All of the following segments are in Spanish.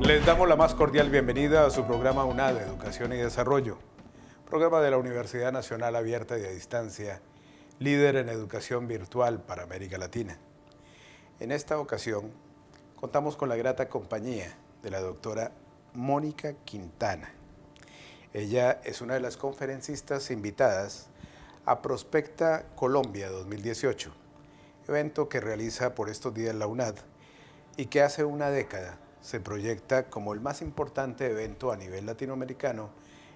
Les damos la más cordial bienvenida a su programa UNAD, Educación y Desarrollo, programa de la Universidad Nacional Abierta y a Distancia, líder en educación virtual para América Latina. En esta ocasión, contamos con la grata compañía de la doctora Mónica Quintana. Ella es una de las conferencistas invitadas a Prospecta Colombia 2018, evento que realiza por estos días la UNAD y que hace una década se proyecta como el más importante evento a nivel latinoamericano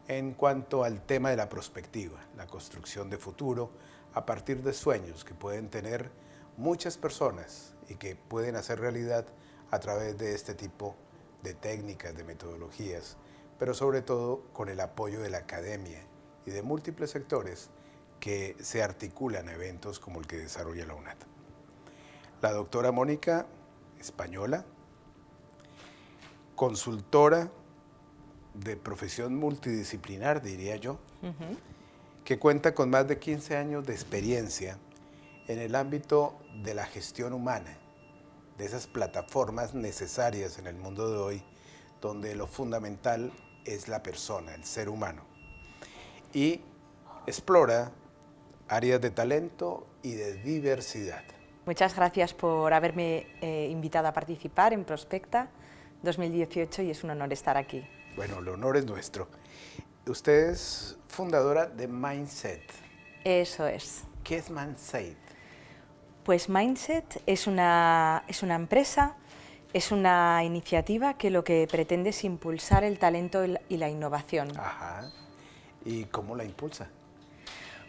en cuanto al tema de la prospectiva, la construcción de futuro a partir de sueños que pueden tener muchas personas y que pueden hacer realidad a través de este tipo de técnicas, de metodologías, pero sobre todo con el apoyo de la academia y de múltiples sectores que se articulan a eventos como el que desarrolla la UNAD. La doctora Mónica, española, consultora de profesión multidisciplinar, diría yo, que cuenta con más de 15 años de experiencia en el ámbito de la gestión humana, de esas plataformas necesarias en el mundo de hoy, donde lo fundamental es la persona, el ser humano, y explora áreas de talento y de diversidad. Muchas gracias por haberme invitado a participar en Prospecta 2018 y es un honor estar aquí. Bueno, el honor es nuestro. Usted es fundadora de Mindset. Eso es. ¿Qué es Mindset? Pues Mindset es una empresa, es una iniciativa que lo que pretende es impulsar el talento y la innovación. Ajá. ¿Y cómo la impulsa?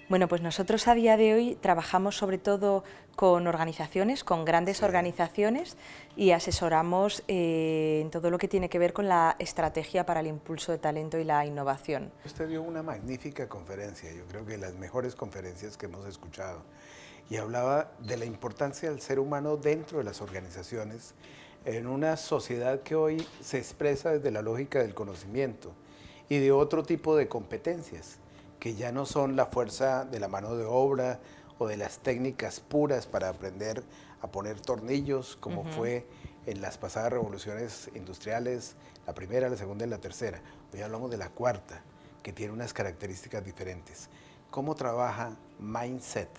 Bueno, pues nosotros a día de hoy trabajamos sobre todo con organizaciones, con grandes organizaciones y asesoramos en todo lo que tiene que ver con la estrategia para el impulso de talento y la innovación. Usted dio una magnífica conferencia, yo creo que las mejores conferencias que hemos escuchado, y hablaba de la importancia del ser humano dentro de las organizaciones en una sociedad que hoy se expresa desde la lógica del conocimiento y de otro tipo de competencias, que ya no son la fuerza de la mano de obra o de las técnicas puras para aprender a poner tornillos, como fue en las pasadas revoluciones industriales, la primera, la segunda y la tercera. Hoy hablamos de la cuarta, que tiene unas características diferentes. ¿Cómo trabaja Mindset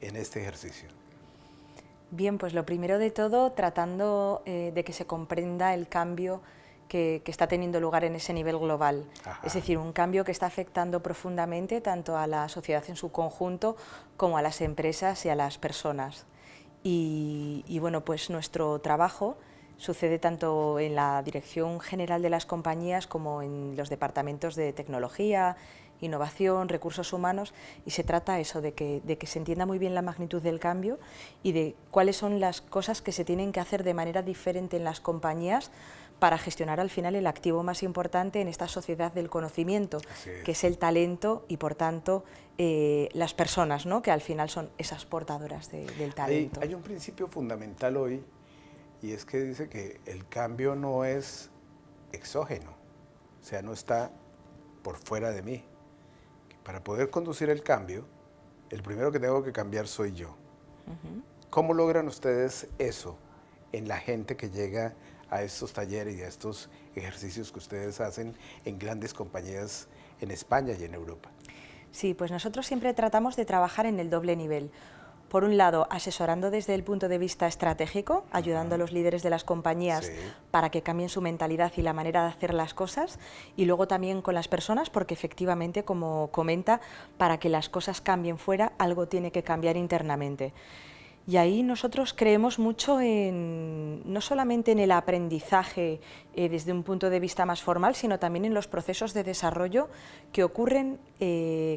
en este ejercicio? Bien, pues lo primero de todo, tratando de que se comprenda el cambio que está teniendo lugar en ese nivel global. Ajá. Es decir, un cambio que está afectando profundamente tanto a la sociedad en su conjunto como a las empresas y a las personas. Y bueno, pues nuestro trabajo sucede tanto en la dirección general de las compañías como en los departamentos de tecnología, innovación, recursos humanos, y se trata eso de que se entienda muy bien la magnitud del cambio y de cuáles son las cosas que se tienen que hacer de manera diferente en las compañías para gestionar al final el activo más importante en esta sociedad del conocimiento, que es el talento y por tanto las personas, ¿no?, que al final son esas portadoras del talento. Hay un principio fundamental hoy y es que dice que el cambio no es exógeno, o sea, no está por fuera de mí. Para poder conducir el cambio, el primero que tengo que cambiar soy yo. ¿Cómo logran ustedes eso en la gente que llega a estos talleres y a estos ejercicios que ustedes hacen en grandes compañías en España y en Europa? Sí, pues nosotros siempre tratamos de trabajar en el doble nivel. Por un lado, asesorando desde el punto de vista estratégico, ayudando a los líderes de las compañías para que cambien su mentalidad y la manera de hacer las cosas, y luego también con las personas, porque efectivamente, como comenta, para que las cosas cambien fuera, algo tiene que cambiar internamente. Y ahí nosotros creemos mucho no solamente en el aprendizaje desde un punto de vista más formal, sino también en los procesos de desarrollo que ocurren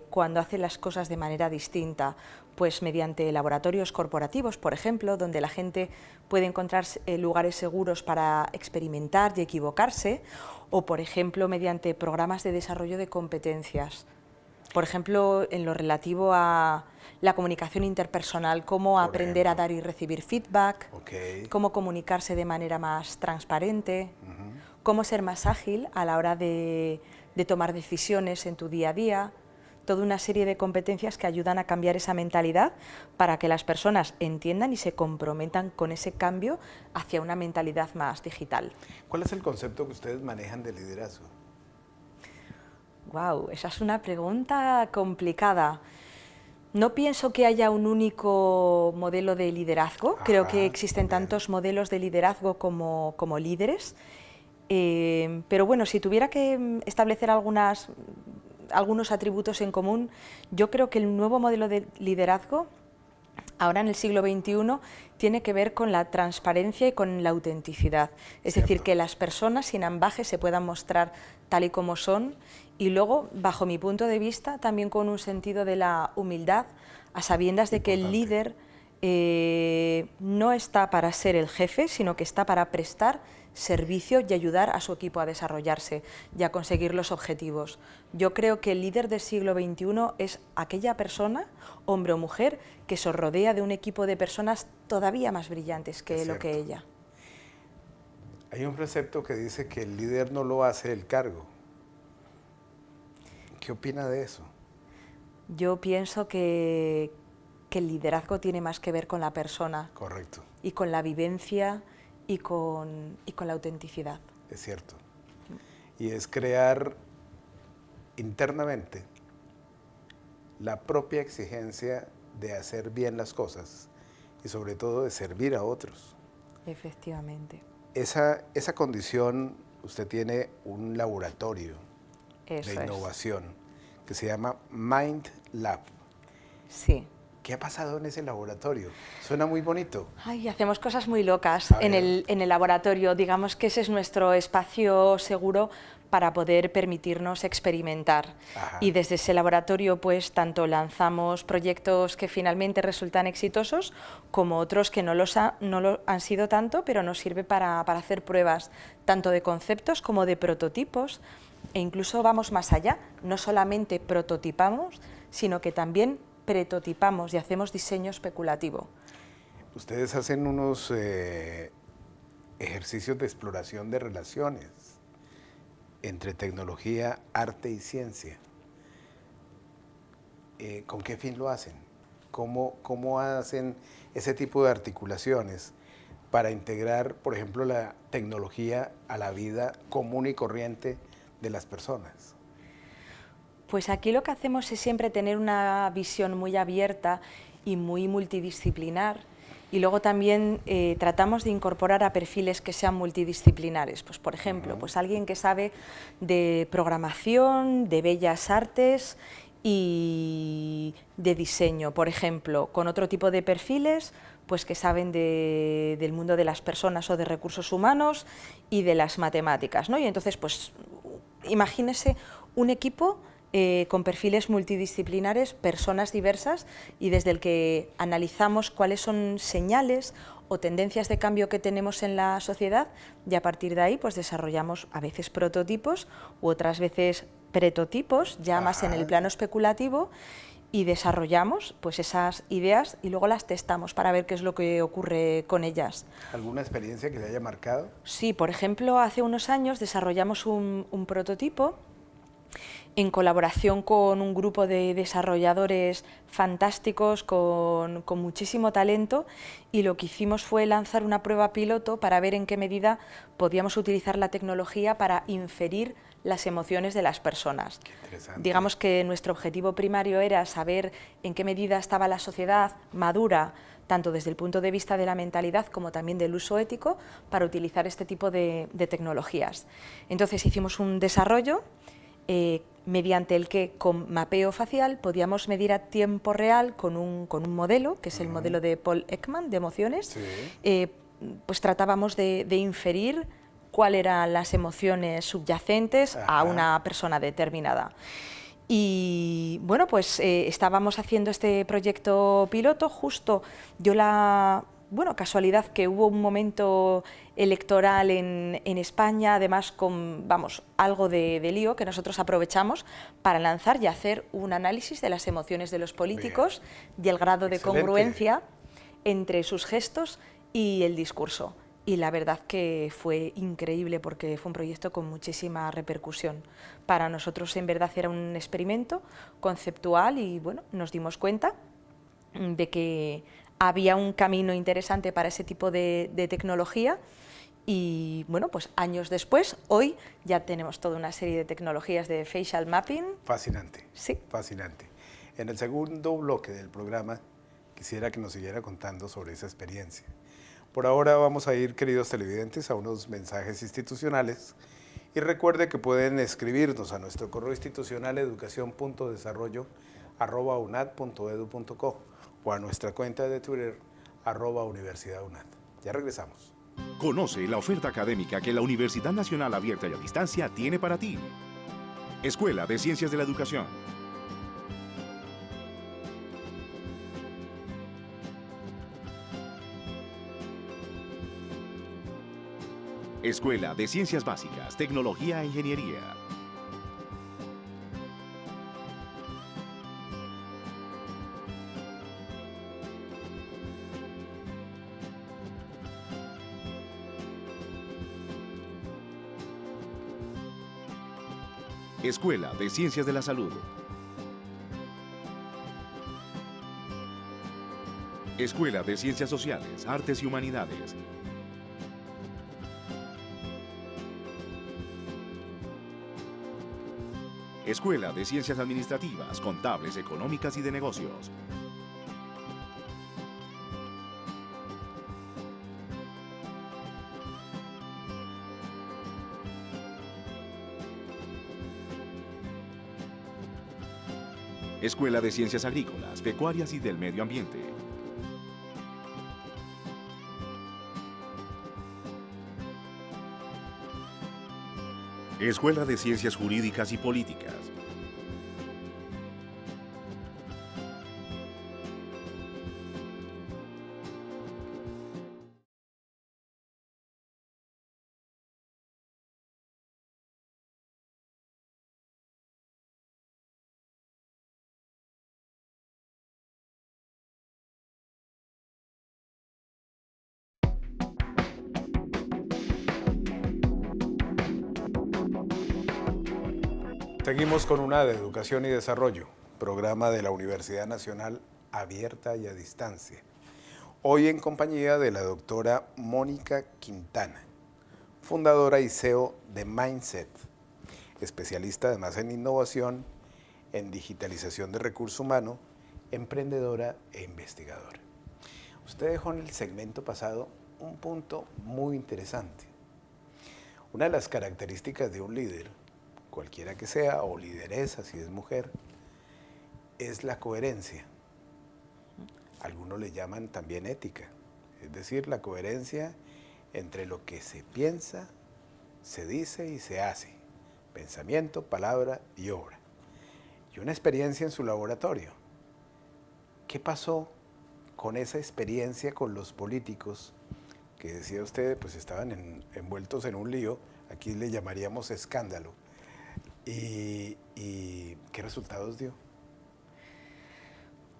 cuando hacen las cosas de manera distinta, pues mediante laboratorios corporativos, por ejemplo, donde la gente puede encontrar lugares seguros para experimentar y equivocarse, o por ejemplo mediante programas de desarrollo de competencias. Por ejemplo, en lo relativo a la comunicación interpersonal, cómo aprender a dar y recibir feedback, cómo comunicarse de manera más transparente, cómo ser más ágil a la hora de tomar decisiones en tu día a día. toda una serie de competencias que ayudan a cambiar esa mentalidad para que las personas entiendan y se comprometan con ese cambio hacia una mentalidad más digital. ¿Cuál es el concepto que ustedes manejan de liderazgo? Wow, esa es una pregunta complicada. No pienso que haya un único modelo de liderazgo. Creo que existen tantos modelos de liderazgo como líderes. Pero bueno, si tuviera que establecer algunos atributos en común, yo creo que el nuevo modelo de liderazgo, ahora en el siglo XXI, tiene que ver con la transparencia y con la autenticidad. Es decir, que las personas sin ambajes se puedan mostrar tal y como son, y luego, bajo mi punto de vista, también con un sentido de la humildad, a sabiendas de que el líder no está para ser el jefe, sino que está para prestar servicio y ayudar a su equipo a desarrollarse y a conseguir los objetivos. Yo creo que el líder del siglo XXI es aquella persona, hombre o mujer, que se rodea de un equipo de personas todavía más brillantes que lo que ella. Hay un precepto que dice que el líder no lo hace el cargo. ¿Qué opina de eso? Yo pienso que el liderazgo tiene más que ver con la persona. Correcto. Y con la vivencia y con la autenticidad. Es cierto. Y es crear internamente la propia exigencia de hacer bien las cosas y sobre todo de servir a otros. Efectivamente. Esa condición, usted tiene un laboratorio de innovación que se llama Mind Lab. Sí. ¿Qué ha pasado en ese laboratorio? Suena muy bonito. Ay, hacemos cosas muy locas en el laboratorio. Digamos que ese es nuestro espacio seguro para poder permitirnos experimentar. Ajá. Y desde ese laboratorio, pues, tanto lanzamos proyectos que finalmente resultan exitosos, como otros que no lo han sido tanto, pero nos sirve para hacer pruebas, tanto de conceptos como de prototipos, e incluso vamos más allá. No solamente prototipamos, sino que también prototipamos y hacemos diseño especulativo. Ustedes hacen unos ejercicios de exploración de relaciones entre tecnología, arte y ciencia. ¿Con qué fin lo hacen? ¿Cómo hacen ese tipo de articulaciones para integrar, por ejemplo, la tecnología a la vida común y corriente de las personas? Pues aquí lo que hacemos es siempre tener una visión muy abierta y muy multidisciplinar, y luego también tratamos de incorporar a perfiles que sean multidisciplinares. Pues, por ejemplo, pues alguien que sabe de programación, de bellas artes y de diseño, por ejemplo, con otro tipo de perfiles pues que saben del mundo de las personas o de recursos humanos y de las matemáticas, ¿no? Y entonces, pues imagínese un equipo con perfiles multidisciplinares, personas diversas, y desde el que analizamos cuáles son señales o tendencias de cambio que tenemos en la sociedad, y a partir de ahí pues desarrollamos a veces prototipos u otras veces pretotipos, ya más en el plano especulativo, y desarrollamos pues esas ideas y luego las testamos para ver qué es lo que ocurre con ellas. ¿Alguna experiencia que le haya marcado? Sí, por ejemplo, hace unos años desarrollamos un prototipo en colaboración con un grupo de desarrolladores fantásticos con muchísimo talento, y lo que hicimos fue lanzar una prueba piloto para ver en qué medida podíamos utilizar la tecnología para inferir las emociones de las personas. Digamos que nuestro objetivo primario era saber en qué medida estaba la sociedad madura, tanto desde el punto de vista de la mentalidad como también del uso ético, para utilizar este tipo de tecnologías. Entonces hicimos un desarrollo mediante el que con mapeo facial podíamos medir a tiempo real con un modelo, que es el modelo de Paul Ekman de emociones. Pues tratábamos de inferir cuáles eran las emociones subyacentes a una persona determinada. Y bueno, pues estábamos haciendo este proyecto piloto, justo dio la casualidad que hubo un momento electoral en España, además con algo de lío que nosotros aprovechamos para lanzar y hacer un análisis de las emociones de los políticos y el grado de congruencia entre sus gestos y el discurso. y la verdad que fue increíble porque fue un proyecto con muchísima repercusión. Para nosotros en verdad era un experimento conceptual y bueno, nos dimos cuenta de que había un camino interesante para ese tipo de tecnología y bueno, pues años después, hoy ya tenemos toda una serie de tecnologías de facial mapping. Fascinante. Sí. Fascinante. En el segundo bloque del programa quisiera que nos siguiera contando sobre esa experiencia. Por ahora vamos a ir, queridos televidentes, a unos mensajes institucionales y recuerde que pueden escribirnos a nuestro correo institucional educacion.desarrollo@unad.edu.co o a nuestra cuenta de Twitter @universidadunad. Ya regresamos. Conoce la oferta académica que la Universidad Nacional Abierta y a Distancia tiene para ti. Escuela de Ciencias de la Educación. Escuela de Ciencias Básicas, Tecnología e Ingeniería. Escuela de Ciencias de la Salud. Escuela de Ciencias Sociales, Artes y Humanidades. Escuela de Ciencias Administrativas, Contables, Económicas y de Negocios. Escuela de Ciencias Agrícolas, Pecuarias y del Medio Ambiente. Escuela de Ciencias Jurídicas y Políticas. Seguimos con UNAD, Educación y Desarrollo, programa de la Universidad Nacional Abierta y a Distancia. Hoy en compañía de la doctora Mónica Quintana, fundadora y CEO de Mindset, especialista además en innovación, en digitalización de recurso humano, emprendedora e investigadora. Usted dejó en el segmento pasado un punto muy interesante. Una de las características de un líder, cualquiera que sea, o lideresa si es mujer, es la coherencia. Algunos le llaman también ética, es decir, la coherencia entre lo que se piensa, se dice y se hace, pensamiento, palabra y obra. Y una experiencia en su laboratorio. ¿Qué pasó con esa experiencia con los políticos que decía usted, pues estaban envueltos en un lío, aquí le llamaríamos escándalo? ¿Y qué resultados dio?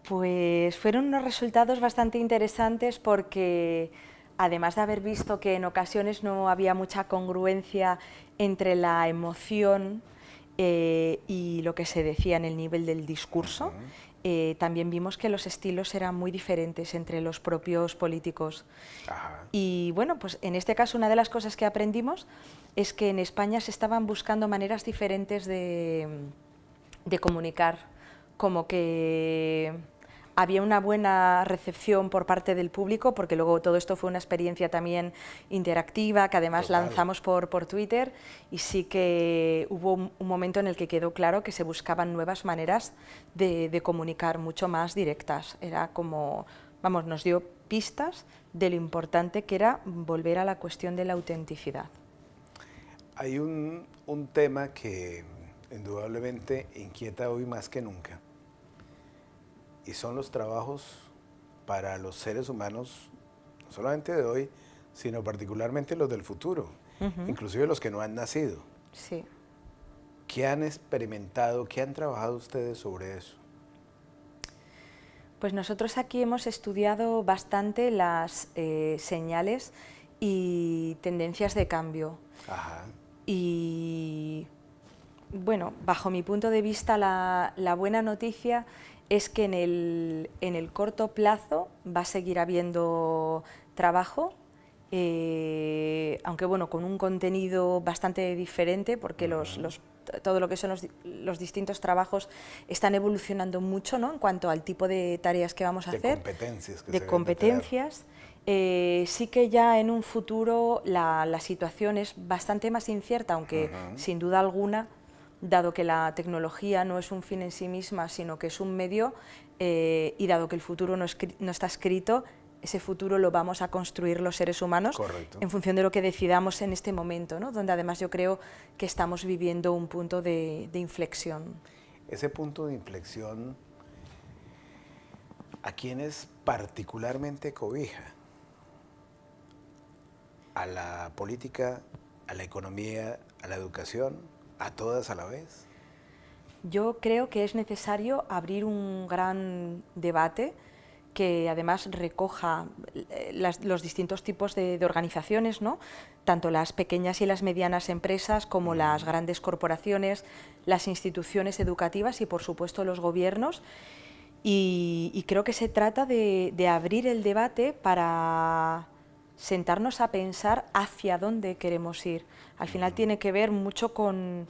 Pues fueron unos resultados bastante interesantes porque además de haber visto que en ocasiones no había mucha congruencia entre la emoción y lo que se decía en el nivel del discurso, también vimos que los estilos eran muy diferentes entre los propios políticos. Ajá. Y bueno, pues en este caso una de las cosas que aprendimos es que en España se estaban buscando maneras diferentes de comunicar, como que había una buena recepción por parte del público, porque luego todo esto fue una experiencia también interactiva, que además Total. lanzamos por Twitter, y sí que hubo un momento en el que quedó claro que se buscaban nuevas maneras de comunicar mucho más directas. Era como, vamos, nos dio pistas de lo importante que era volver a la cuestión de la autenticidad. Hay un tema que indudablemente inquieta hoy más que nunca, y son los trabajos para los seres humanos, no solamente de hoy, sino particularmente los del futuro, inclusive los que no han nacido. Sí. ¿Qué han experimentado, qué han trabajado ustedes sobre eso? Pues nosotros aquí hemos estudiado bastante las señales y tendencias de cambio. Ajá. Y bueno, bajo mi punto de vista, la buena noticia es que en el corto plazo va a seguir habiendo trabajo, aunque bueno, con un contenido bastante diferente, porque todo lo que son los distintos trabajos están evolucionando mucho, ¿no?, en cuanto al tipo de tareas que vamos a hacer. Competencias que de se competencias. Sí que ya en un futuro la situación es bastante más incierta, aunque sin duda alguna, dado que la tecnología no es un fin en sí misma, sino que es un medio, y dado que el futuro no está escrito, ese futuro lo vamos a construir los seres humanos. Correcto. En función de lo que decidamos en este momento, ¿no?, donde además yo creo que estamos viviendo un punto de inflexión. Ese punto de inflexión, ¿a quiénes particularmente cobija? ¿A la política, a la economía, a la educación, a todas a la vez? Yo creo que es necesario abrir un gran debate que además recoja los distintos tipos de organizaciones, ¿no?, tanto las pequeñas y las medianas empresas como las grandes corporaciones, las instituciones educativas y por supuesto los gobiernos. Y creo que se trata de abrir el debate para sentarnos a pensar hacia dónde queremos ir. Al final tiene que ver mucho con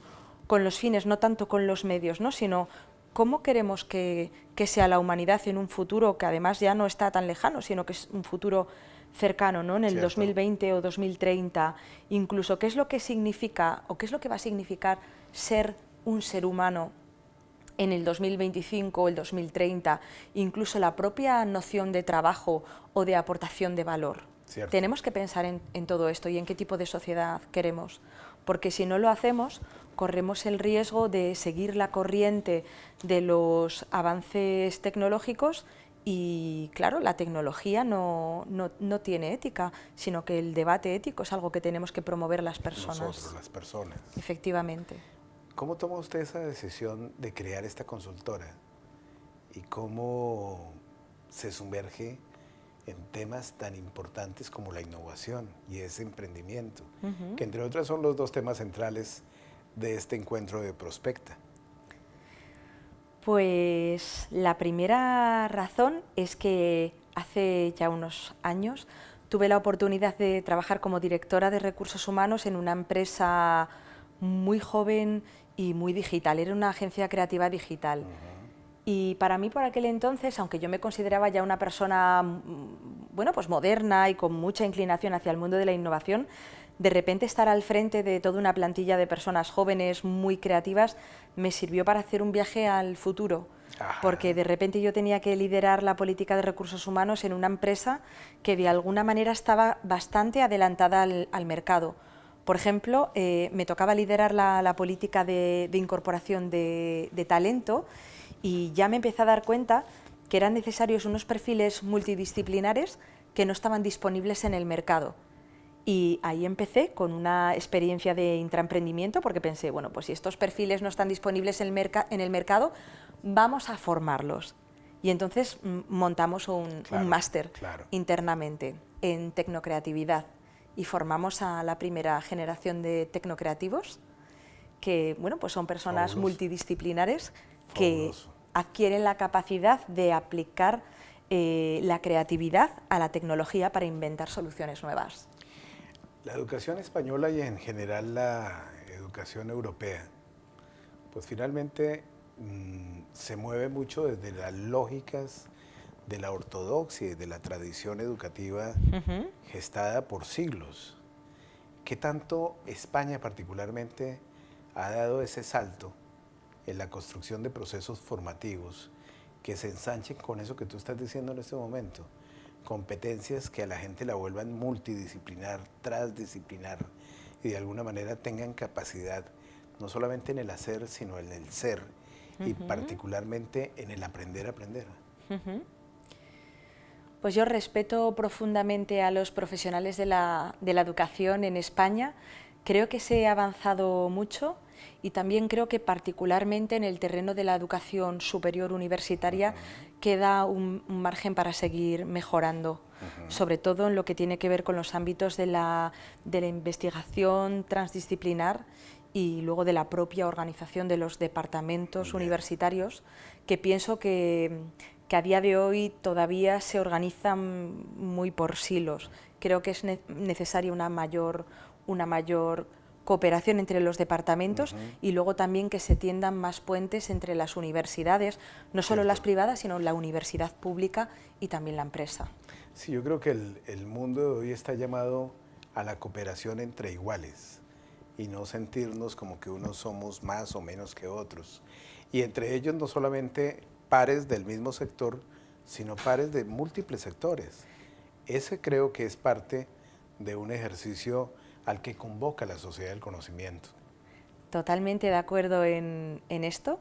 los fines, no tanto con los medios, ¿no?, sino cómo queremos que sea la humanidad en un futuro que además ya no está tan lejano, sino que es un futuro cercano, ¿no?, en el 2020 o 2030, incluso qué es lo que significa o qué es lo que va a significar ser un ser humano en el 2025 o el 2030, incluso la propia noción de trabajo o de aportación de valor. Cierto. Tenemos que pensar en todo esto y en qué tipo de sociedad queremos, porque si no lo hacemos, corremos el riesgo de seguir la corriente de los avances tecnológicos y, claro, la tecnología no tiene ética, sino que el debate ético es algo que tenemos que promover las personas. Nosotros, las personas. Efectivamente. ¿Cómo toma usted esa decisión de crear esta consultora? ¿Y cómo se sumerge en temas tan importantes como la innovación y ese emprendimiento, que entre otras son los dos temas centrales de este encuentro de Prospecta? Pues la primera razón es que hace ya unos años tuve la oportunidad de trabajar como directora de recursos humanos en una empresa muy joven y muy digital. Era una agencia creativa digital. Y para mí por aquel entonces, aunque yo me consideraba ya una persona bueno, pues moderna y con mucha inclinación hacia el mundo de la innovación, de repente estar al frente de toda una plantilla de personas jóvenes muy creativas me sirvió para hacer un viaje al futuro. Ajá. Porque de repente yo tenía que liderar la política de recursos humanos en una empresa que de alguna manera estaba bastante adelantada al mercado. Por ejemplo, me tocaba liderar la política de incorporación de talento y ya me empecé a dar cuenta que eran necesarios unos perfiles multidisciplinares que no estaban disponibles en el mercado. Y ahí empecé con una experiencia de intraemprendimiento porque pensé, bueno, pues si estos perfiles no están disponibles en el mercado, vamos a formarlos. Y entonces montamos un máster internamente en tecnocreatividad y formamos a la primera generación de tecnocreativos que, bueno, pues son personas multidisciplinares que adquieren la capacidad de aplicar la creatividad a la tecnología para inventar soluciones nuevas. La educación española y en general la educación europea, pues finalmente se mueve mucho desde las lógicas de la ortodoxia y de la tradición educativa gestada por siglos. ¿Qué tanto España particularmente ha dado ese salto en la construcción de procesos formativos que se ensanchen con eso que tú estás diciendo en este momento? Competencias que a la gente la vuelvan multidisciplinar, transdisciplinar y de alguna manera tengan capacidad no solamente en el hacer, sino en el ser y particularmente en el aprender a aprender. Pues yo respeto profundamente a los profesionales de la educación en España. Creo que se ha avanzado mucho y también creo que particularmente en el terreno de la educación superior universitaria queda un margen para seguir mejorando, sobre todo en lo que tiene que ver con los ámbitos de la investigación transdisciplinar y luego de la propia organización de los departamentos universitarios, que pienso que a día de hoy todavía se organizan muy por silos. Creo que es necesaria una mayor cooperación entre los departamentos y luego también que se tiendan más puentes entre las universidades, no solo las privadas, sino la universidad pública y también la empresa. Sí, yo creo que el mundo de hoy está llamado a la cooperación entre iguales y no sentirnos como que unos somos más o menos que otros. Y entre ellos no solamente pares del mismo sector, sino pares de múltiples sectores. Ese creo que es parte de un ejercicio al que convoca la sociedad del conocimiento. Totalmente de acuerdo en esto,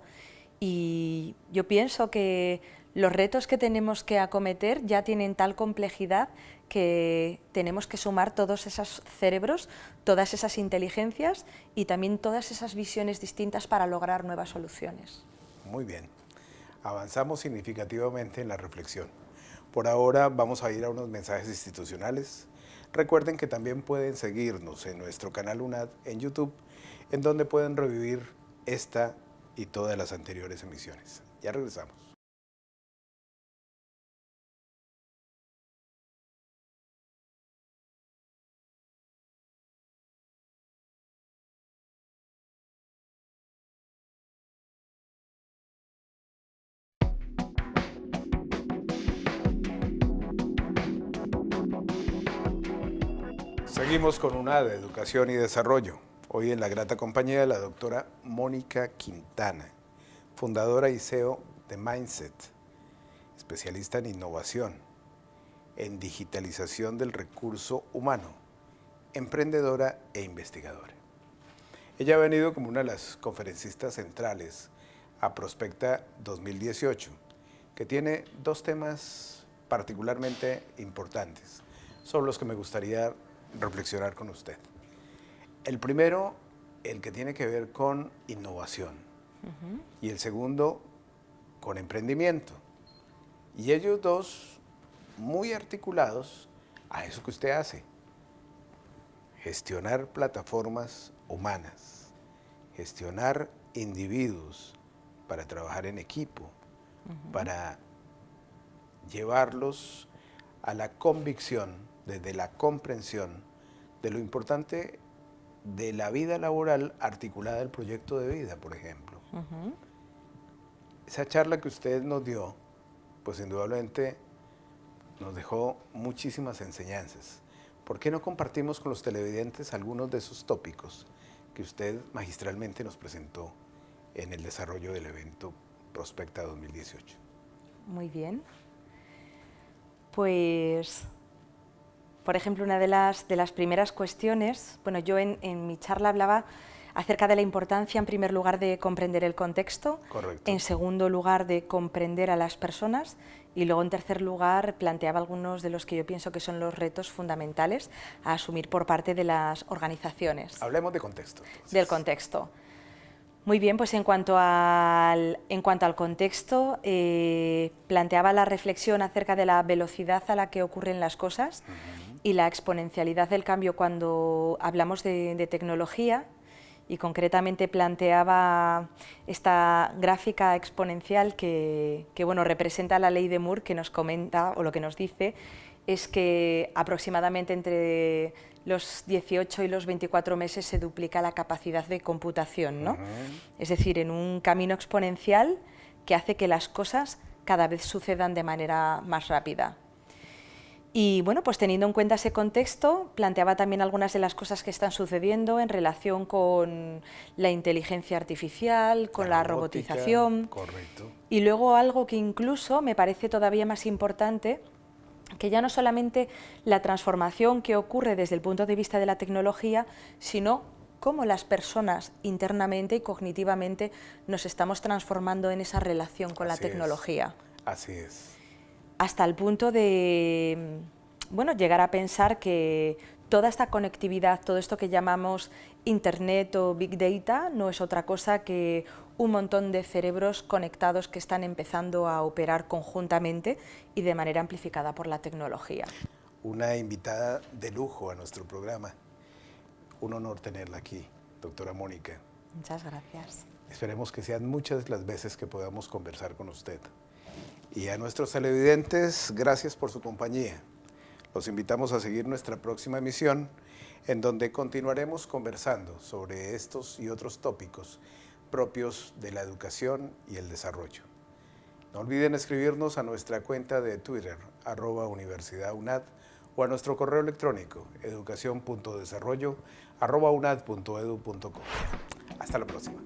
y yo pienso que los retos que tenemos que acometer ya tienen tal complejidad que tenemos que sumar todos esos cerebros, todas esas inteligencias y también todas esas visiones distintas para lograr nuevas soluciones. Muy bien, avanzamos significativamente en la reflexión. Por ahora vamos a ir a unos mensajes institucionales. Recuerden que también pueden seguirnos en nuestro canal UNAD en YouTube, en donde pueden revivir esta y todas las anteriores emisiones. Ya regresamos. Seguimos con UNAD, Educación y Desarrollo. Hoy en la grata compañía de la doctora Mónica Quintana, fundadora y CEO de Mindset, especialista en innovación, en digitalización del recurso humano, emprendedora e investigadora. Ella ha venido como una de las conferencistas centrales a Prospecta 2018, que tiene dos temas particularmente importantes, sobre los que me gustaría reflexionar con usted. El primero, el que tiene que ver con innovación, y el segundo, con emprendimiento. Y ellos dos muy articulados a eso que usted hace: gestionar plataformas humanas, gestionar individuos para trabajar en equipo, para llevarlos a la convicción, desde la comprensión de lo importante de la vida laboral articulada al proyecto de vida, por ejemplo. Esa charla que usted nos dio, pues indudablemente nos dejó muchísimas enseñanzas. ¿Por qué no compartimos con los televidentes algunos de esos tópicos que usted magistralmente nos presentó en el desarrollo del evento Prospecta 2018? Muy bien. Pues, por ejemplo, una de las primeras cuestiones, bueno, yo en mi charla hablaba acerca de la importancia, en primer lugar, de comprender el contexto. Correcto. En segundo lugar, de comprender a las personas, y luego, en tercer lugar, planteaba algunos de los que yo pienso que son los retos fundamentales a asumir por parte de las organizaciones. Hablemos de contexto. Entonces. Del contexto. Muy bien, pues en cuanto al contexto, planteaba la reflexión acerca de la velocidad a la que ocurren las cosas y la exponencialidad del cambio cuando hablamos de tecnología, y concretamente planteaba esta gráfica exponencial que bueno, representa la ley de Moore, que nos comenta, o lo que nos dice es que aproximadamente entre los 18 y los 24 meses se duplica la capacidad de computación, ¿no? Es decir, en un camino exponencial que hace que las cosas cada vez sucedan de manera más rápida. Y bueno, pues teniendo en cuenta ese contexto, planteaba también algunas de las cosas que están sucediendo en relación con la inteligencia artificial, con la robotización. Correcto. Y luego algo que incluso me parece todavía más importante, que ya no solamente la transformación que ocurre desde el punto de vista de la tecnología, sino cómo las personas internamente y cognitivamente nos estamos transformando en esa relación con la tecnología. Así es. Hasta el punto de, bueno, llegar a pensar que toda esta conectividad, todo esto que llamamos Internet o Big Data, no es otra cosa que un montón de cerebros conectados que están empezando a operar conjuntamente y de manera amplificada por la tecnología. Una invitada de lujo a nuestro programa. Un honor tenerla aquí, doctora Mónica. Muchas gracias. Esperemos que sean muchas las veces que podamos conversar con usted. Y a nuestros televidentes, gracias por su compañía. Los invitamos a seguir nuestra próxima emisión, en donde continuaremos conversando sobre estos y otros tópicos propios de la educación y el desarrollo. No olviden escribirnos a nuestra cuenta de Twitter, @universidadunad, o a nuestro correo electrónico, educacion.desarrollo@unad.edu.co. Hasta la próxima.